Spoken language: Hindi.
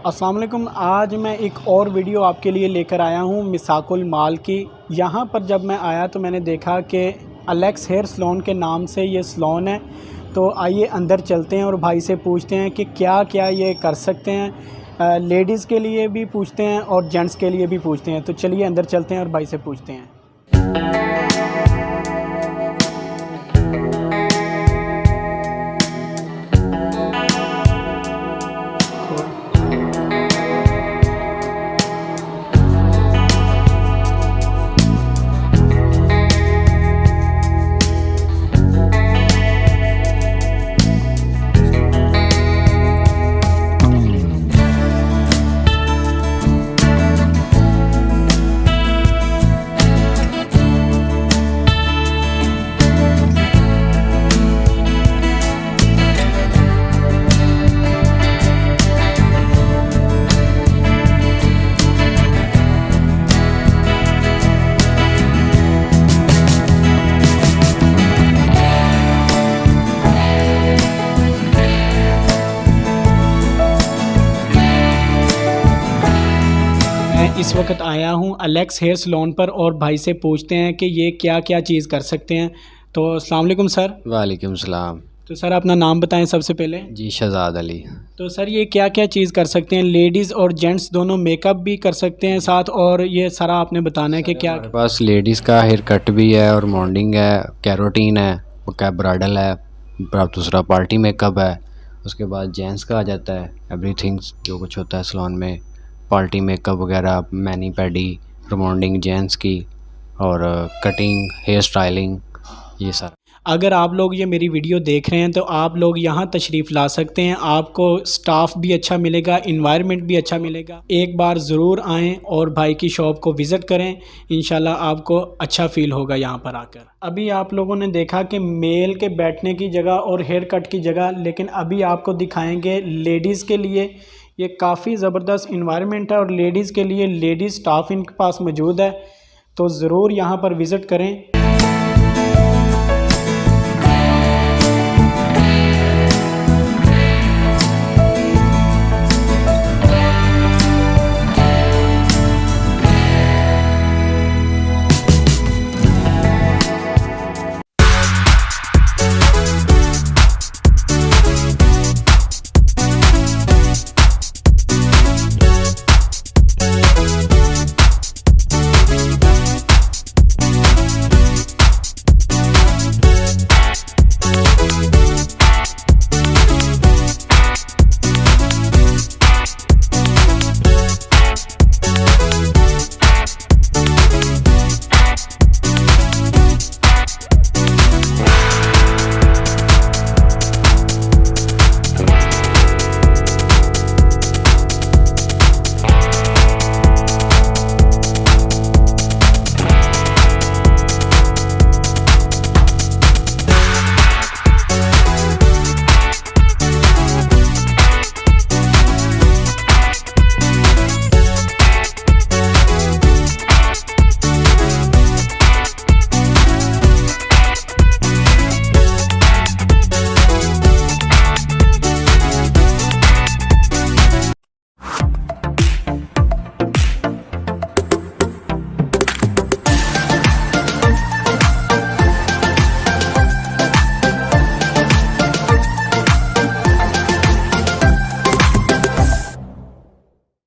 अस्सलाम वालेकुम। आज मैं एक और वीडियो आपके लिए लेकर आया हूँ मिसाकुल माल की। यहाँ पर जब मैं आया तो मैंने देखा कि एलेक्स हेयर सैलून के नाम से ये सैलून है। तो आइए अंदर चलते हैं और भाई से पूछते हैं कि क्या क्या ये कर सकते हैं। लेडीज़ के लिए भी पूछते हैं और जेंट्स के लिए भी पूछते हैं। तो चलिए अंदर चलते हैं और भाई से पूछते हैं। इस वक्त आया हूँ एलेक्स हेयर सैलून पर और भाई से पूछते हैं कि ये क्या क्या चीज़ कर सकते हैं। तो अस्सलाम वालेकुम सर। वालेकुम सलाम। तो सर अपना नाम बताएं सबसे पहले। जी शहजाद अली। तो सर ये क्या क्या चीज़ कर सकते हैं? लेडीज़ और जेंट्स दोनों मेकअप भी कर सकते हैं साथ, और ये सारा आपने बताना है कि क्या। हमारे पास लेडीज़ का हेयर कट भी है और मॉर्निंग है, कैरोटीन है, कैप ब्राइडल है, दूसरा पार्टी मेकअप है। उसके बाद जेंट्स का आ जाता है एवरीथिंग जो कुछ होता है सैलून में, पार्टी मेकअप वगैरह, मैनी पैडी, रिमॉन्डिंग जेंट्स की, और कटिंग, हेयर स्टाइलिंग, ये सारा। अगर आप लोग ये मेरी वीडियो देख रहे हैं तो आप लोग यहाँ तशरीफ़ ला सकते हैं। आपको स्टाफ भी अच्छा मिलेगा, इन्वायरमेंट भी अच्छा मिलेगा। एक बार ज़रूर आएँ और भाई की शॉप को विज़िट करें। इंशाल्लाह आपको अच्छा फ़ील होगा यहाँ पर आकर। अभी आप लोगों ने देखा कि मेल के बैठने की जगह और हेयर कट की जगह, लेकिन अभी आपको दिखाएंगे लेडीज़ के लिए। ये काफ़ी ज़बरदस्त इन्वायरमेंट है और लेडीज़ के लिए लेडीज़ स्टाफ इनके पास मौजूद है। तो ज़रूर यहाँ पर विज़िट करें।